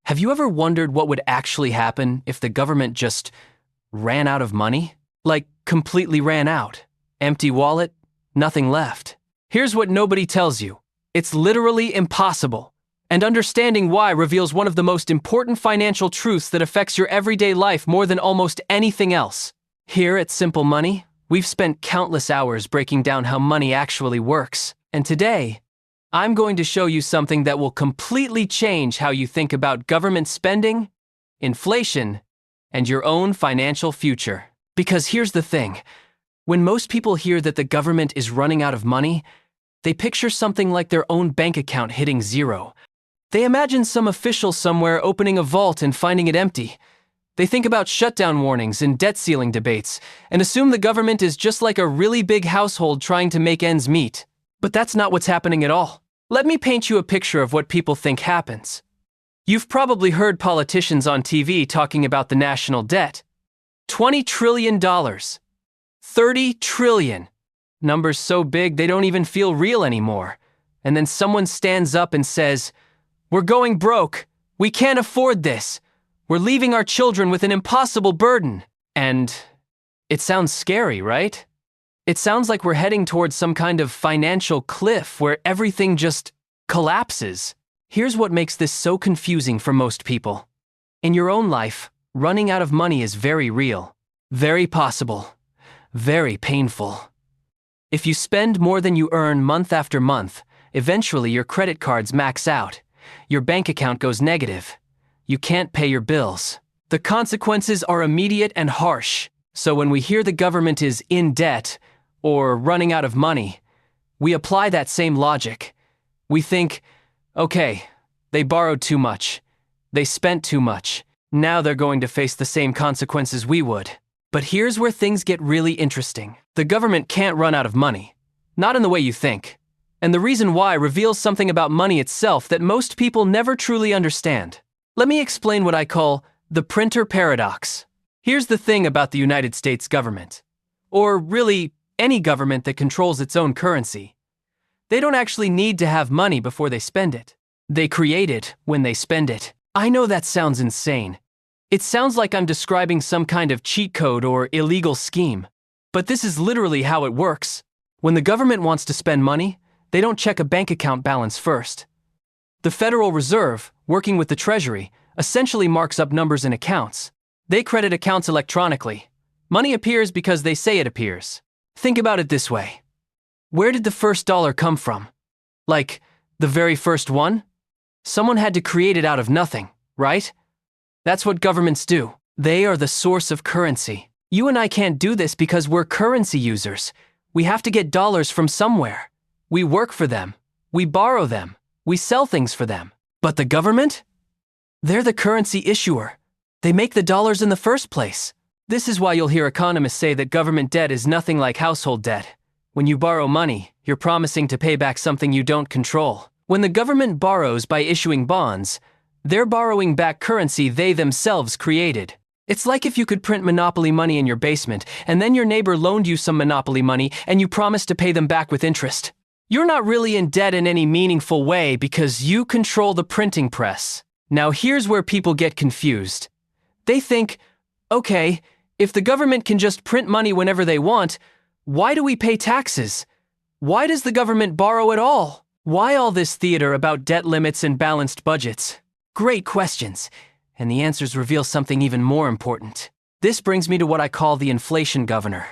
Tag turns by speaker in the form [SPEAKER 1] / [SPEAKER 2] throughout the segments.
[SPEAKER 1] Have you ever wondered what would actually happen if the government just ran out of money? Like, completely ran out. Empty wallet, nothing left. Here's what nobody tells you. It's literally impossible. And understanding why reveals one of the most important financial truths that affects your everyday life more than almost anything else. Here at Simple Money, we've spent countless hours breaking down how money actually works. And today, I'm going to show you something that will completely change how you think about government spending, inflation, and your own financial future. Because here's the thing. When most people hear that the government is running out of money, they picture something like their own bank account hitting zero. They imagine some official somewhere opening a vault and finding it empty. They think about shutdown warnings and debt ceiling debates and assume the government is just like a really big household trying to make ends meet. But that's not what's happening at all. Let me paint you a picture of what people think happens. You've probably heard politicians on TV talking about the national debt. $20 trillion. 30 trillion. Numbers so big they don't even feel real anymore. And then someone stands up and says, "We're going broke. We can't afford this. We're leaving our children with an impossible burden." And it sounds scary, right? It sounds like we're heading towards some kind of financial cliff where everything just collapses. Here's what makes this so confusing for most people. In your own life, running out of money is very real, very possible, very painful. If you spend more than you earn month after month, eventually your credit cards max out. Your bank account goes negative. You can't pay your bills. The consequences are immediate and harsh. So when we hear the government is in debt or running out of money, we apply that same logic. We think, okay, they borrowed too much. They spent too much. Now they're going to face the same consequences we would. But here's where things get really interesting. The government can't run out of money. Not in the way you think. And the reason why reveals something about money itself that most people never truly understand. Let me explain what I call the printer paradox. Here's the thing about the United States government. Or really, any government that controls its own currency. They don't actually need to have money before they spend it. They create it when they spend it. I know that sounds insane. It sounds like I'm describing some kind of cheat code or illegal scheme. But this is literally how it works. When the government wants to spend money, they don't check a bank account balance first. The Federal Reserve, working with the Treasury, essentially marks up numbers in accounts. They credit accounts electronically. Money appears because they say it appears. Think about it this way. Where did the first dollar come from? Like, the very first one? Someone had to create it out of nothing, right? That's what governments do. They are the source of currency. You and I can't do this because we're currency users. We have to get dollars from somewhere. We work for them. We borrow them. We sell things for them. But the government? They're the currency issuer. They make the dollars in the first place. This is why you'll hear economists say that government debt is nothing like household debt. When you borrow money, you're promising to pay back something you don't control. When the government borrows by issuing bonds, they're borrowing back currency they themselves created. It's like if you could print monopoly money in your basement, and then your neighbor loaned you some monopoly money and you promised to pay them back with interest. You're not really in debt in any meaningful way because you control the printing press. Now here's where people get confused. They think, okay, if the government can just print money whenever they want, why do we pay taxes? Why does the government borrow at all? Why all this theater about debt limits and balanced budgets? Great questions. And the answers reveal something even more important. This brings me to what I call the inflation governor.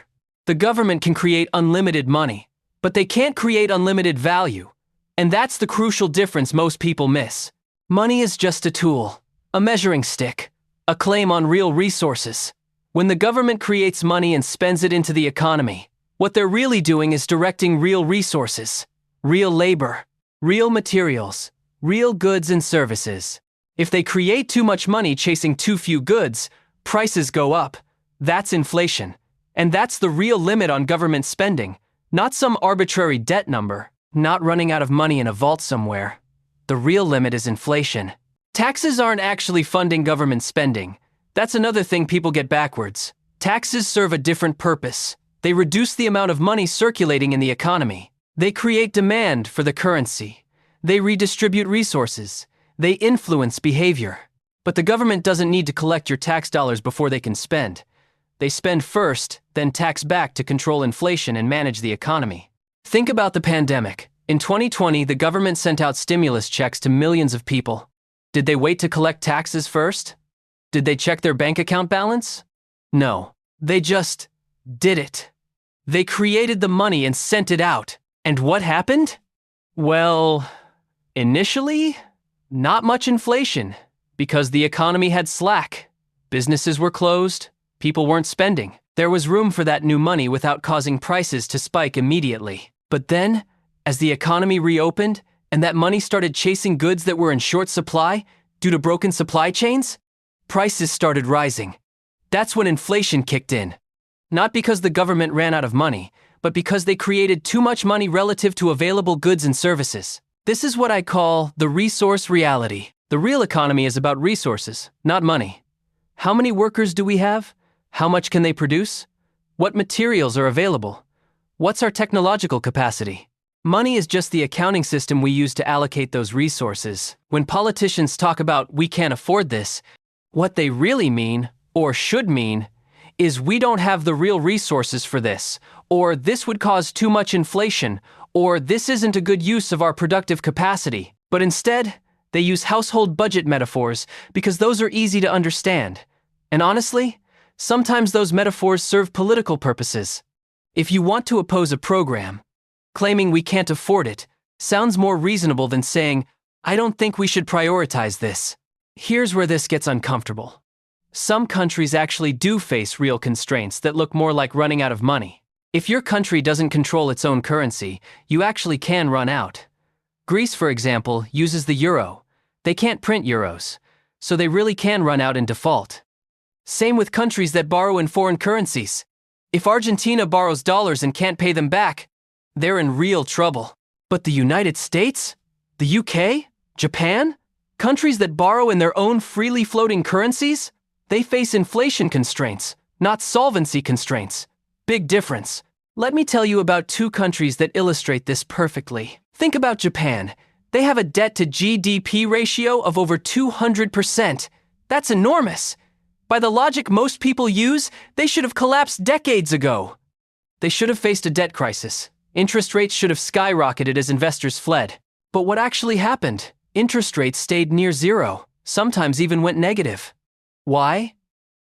[SPEAKER 1] The government can create unlimited money, but they can't create unlimited value. And that's the crucial difference most people miss. Money is just a tool, a measuring stick, a claim on real resources. When the government creates money and spends it into the economy, what they're really doing is directing real resources, real labor, real materials, real goods and services. If they create too much money chasing too few goods, prices go up. That's inflation. And that's the real limit on government spending, not some arbitrary debt number, not running out of money in a vault somewhere. The real limit is inflation. Taxes aren't actually funding government spending. That's another thing people get backwards. Taxes serve a different purpose. They reduce the amount of money circulating in the economy. They create demand for the currency. They redistribute resources. They influence behavior. But the government doesn't need to collect your tax dollars before they can spend. They spend first, then tax back to control inflation and manage the economy. Think about the pandemic. In 2020, the government sent out stimulus checks to millions of people. Did they wait to collect taxes first? Did they check their bank account balance? No. They just did it. They created the money and sent it out. And what happened? Well, initially, not much inflation, because the economy had slack. Businesses were closed, people weren't spending. There was room for that new money without causing prices to spike immediately. But then, as the economy reopened and that money started chasing goods that were in short supply due to broken supply chains, prices started rising. That's when inflation kicked in. Not because the government ran out of money, but because they created too much money relative to available goods and services. This is what I call the resource reality. The real economy is about resources, not money. How many workers do we have? How much can they produce? What materials are available? What's our technological capacity? Money is just the accounting system we use to allocate those resources. When politicians talk about "we can't afford this," what they really mean, or should mean, is "we don't have the real resources for this," or "this would cause too much inflation," or "this isn't a good use of our productive capacity." But instead, they use household budget metaphors because those are easy to understand. And honestly, sometimes those metaphors serve political purposes. If you want to oppose a program, claiming we can't afford it sounds more reasonable than saying, "I don't think we should prioritize this." Here's where this gets uncomfortable. Some countries actually do face real constraints that look more like running out of money. If your country doesn't control its own currency, you actually can run out. Greece, for example, uses the euro. They can't print euros, so they really can run out in default. Same with countries that borrow in foreign currencies. If Argentina borrows dollars and can't pay them back, they're in real trouble. But the United States? The UK? Japan? Countries that borrow in their own freely floating currencies? They face inflation constraints, not solvency constraints. Big difference. Let me tell you about two countries that illustrate this perfectly. Think about Japan. They have a debt to GDP ratio of over 200%. That's enormous. By the logic most people use, they should have collapsed decades ago. They should have faced a debt crisis. Interest rates should have skyrocketed as investors fled. But what actually happened? Interest rates stayed near zero, sometimes even went negative. Why?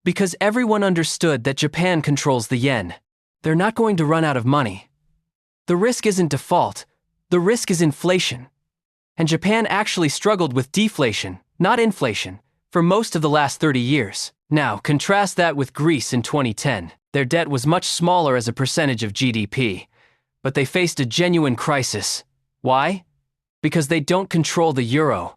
[SPEAKER 1] Because everyone understood that Japan controls the yen. They're not going to run out of money. The risk isn't default. The risk is inflation. And Japan actually struggled with deflation, not inflation, for most of the last 30 years. Now, contrast that with Greece in 2010. Their debt was much smaller as a percentage of GDP, but they faced a genuine crisis. Why? Because they don't control the euro.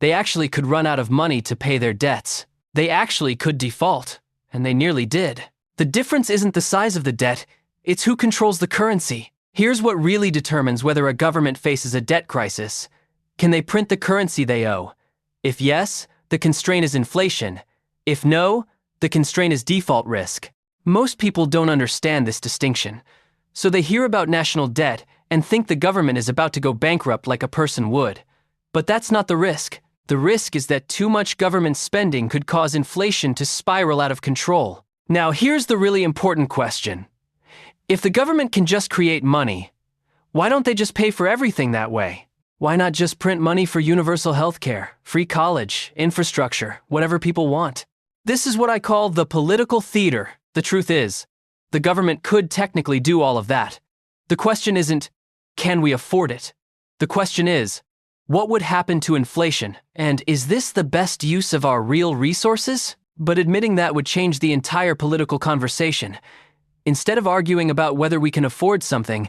[SPEAKER 1] They actually could run out of money to pay their debts. They actually could default, and they nearly did. The difference isn't the size of the debt, it's who controls the currency. Here's what really determines whether a government faces a debt crisis. Can they print the currency they owe? If yes, the constraint is inflation. If no, the constraint is default risk. Most people don't understand this distinction, so they hear about national debt and think the government is about to go bankrupt like a person would. But that's not the risk. The risk is that too much government spending could cause inflation to spiral out of control. Now, here's the really important question. If the government can just create money, why don't they just pay for everything that way? Why not just print money for universal healthcare, free college, infrastructure, whatever people want? This is what I call the political theater. The truth is, the government could technically do all of that. The question isn't, can we afford it? The question is, what would happen to inflation? And is this the best use of our real resources? But admitting that would change the entire political conversation. Instead of arguing about whether we can afford something,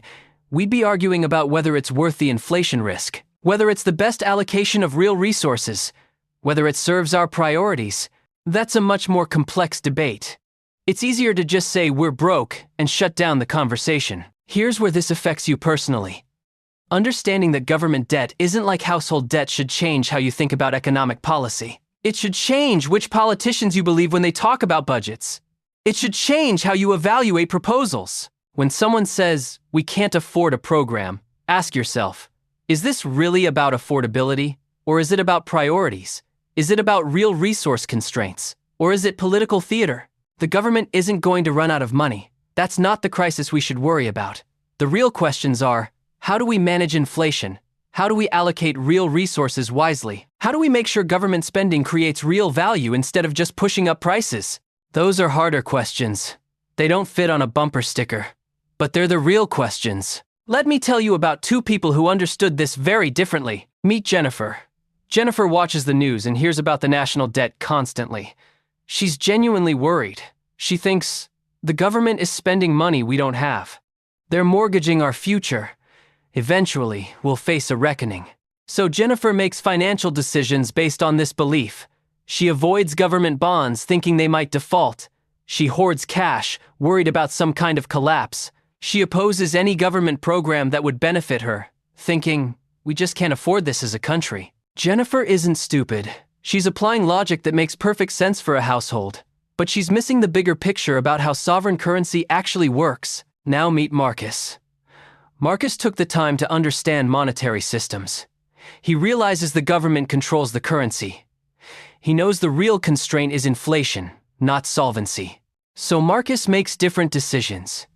[SPEAKER 1] we'd be arguing about whether it's worth the inflation risk, whether it's the best allocation of real resources, whether it serves our priorities. That's a much more complex debate. It's easier to just say we're broke and shut down the conversation. Here's where this affects you personally. Understanding that government debt isn't like household debt should change how you think about economic policy. It should change which politicians you believe when they talk about budgets. It should change how you evaluate proposals. When someone says, "We can't afford a program," ask yourself, is this really about affordability, or is it about priorities? Is it about real resource constraints? Or is it political theater? The government isn't going to run out of money. That's not the crisis we should worry about. The real questions are, how do we manage inflation? How do we allocate real resources wisely? How do we make sure government spending creates real value instead of just pushing up prices? Those are harder questions. They don't fit on a bumper sticker. But they're the real questions. Let me tell you about two people who understood this very differently. Meet Jennifer. Jennifer watches the news and hears about the national debt constantly. She's genuinely worried. She thinks, the government is spending money we don't have. They're mortgaging our future. Eventually, we'll face a reckoning. So Jennifer makes financial decisions based on this belief. She avoids government bonds, thinking they might default. She hoards cash, worried about some kind of collapse. She opposes any government program that would benefit her, thinking, we just can't afford this as a country. Jennifer isn't stupid. She's applying logic that makes perfect sense for a household. But she's missing the bigger picture about how sovereign currency actually works. Now meet Marcus. Marcus took the time to understand monetary systems. He realizes the government controls the currency. He knows the real constraint is inflation, not solvency. So Marcus makes different decisions.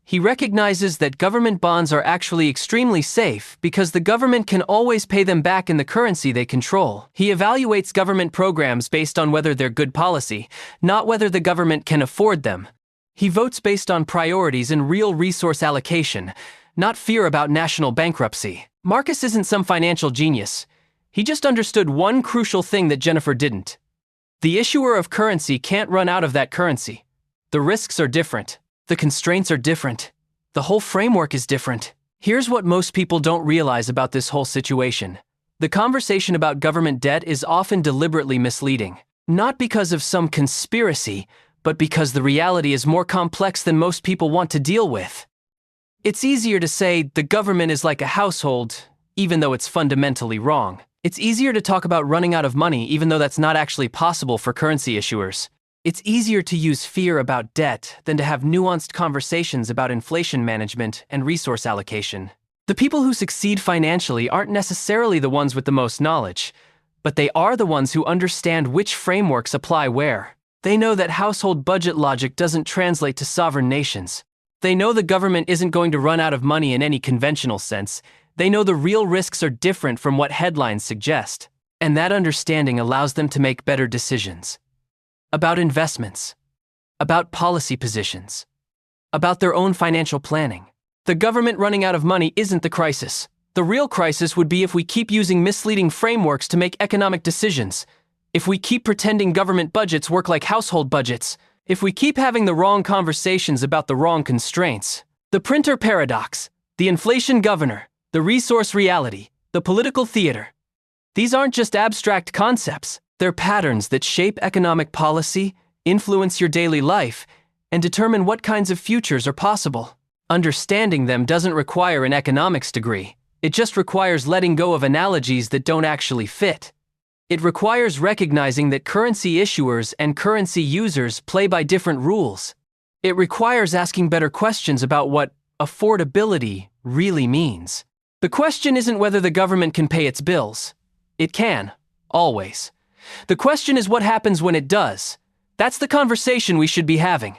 [SPEAKER 1] He recognizes that government bonds are actually extremely safe because the government can always pay them back in the currency they control. He evaluates government programs based on whether they're good policy, not whether the government can afford them. He votes based on priorities and real resource allocation, not fear about national bankruptcy. Marcus isn't some financial genius. He just understood one crucial thing that Jennifer didn't. The issuer of currency can't run out of that currency. The risks are different. The constraints are different. The whole framework is different. Here's what most people don't realize about this whole situation. The conversation about government debt is often deliberately misleading. Not because of some conspiracy, but because the reality is more complex than most people want to deal with. It's easier to say the government is like a household, even though it's fundamentally wrong. It's easier to talk about running out of money, even though that's not actually possible for currency issuers. It's easier to use fear about debt than to have nuanced conversations about inflation management and resource allocation. The people who succeed financially aren't necessarily the ones with the most knowledge, but they are the ones who understand which frameworks apply where. They know that household budget logic doesn't translate to sovereign nations. They know the government isn't going to run out of money in any conventional sense. They know the real risks are different from what headlines suggest. And that understanding allows them to make better decisions. About investments. About policy positions. About their own financial planning. The government running out of money isn't the crisis. The real crisis would be if we keep using misleading frameworks to make economic decisions. If we keep pretending government budgets work like household budgets. If we keep having the wrong conversations about the wrong constraints. The printer paradox, the inflation governor, the resource reality, the political theater. These aren't just abstract concepts. They're patterns that shape economic policy, influence your daily life, and determine what kinds of futures are possible. Understanding them doesn't require an economics degree. It just requires letting go of analogies that don't actually fit. It requires recognizing that currency issuers and currency users play by different rules. It requires asking better questions about what affordability really means. The question isn't whether the government can pay its bills. It can, always. The question is what happens when it does. That's the conversation we should be having.